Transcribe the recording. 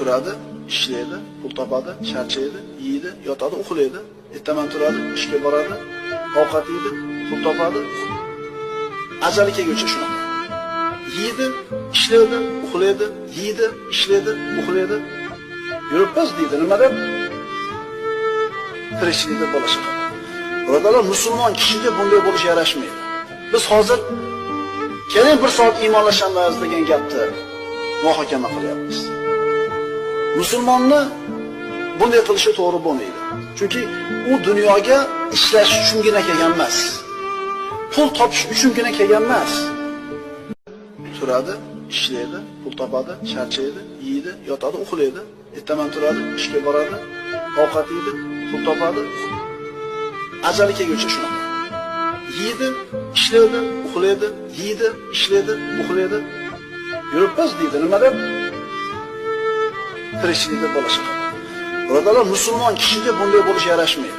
turadi, ishlaydi, pul topadi, charchaydi, yeydi, yotadi, uxlaydi. Ertaman turadi, ishga boradi, ovqat yeydi, pul topadi. Ajali kelguncha shunaqa. Yeydi, ishlaydi, uxlaydi, yeydi, ishlaydi, uxlaydi. Yuribmiz deydi, nima deb? Tirikchilikda bo'lishi kerak. Birodarlar, musulmon kishiga bunday bo'lish yarashmaydi. Biz hozir keling bir soat iymonlashamiz degan gapni muhokama qilyapmiz. Musulmonni bunday qilishi to'g'ri bo'lmaydi. Chunki u dunyoga ishlash uchungina kelgan emas. Pul topish uchungina kelgan emas. Turadi, ishlaydi, pul topadi, charchaydi, yeydi, yotadi, uxlaydi. Ertaman turadi, ishga boradi, ovqat yeydi, pul topadi. Ajali kelguncha shunaqa. Yeydi, ishlaydi, uxlaydi, yeydi, ishlaydi, uxlaydi. Yuribmiz deydi, nima deb? Tirikchilikda bo'lishi kerak. Birodarlar, musulmon kishiga bunday bo'lish yarashmaydi.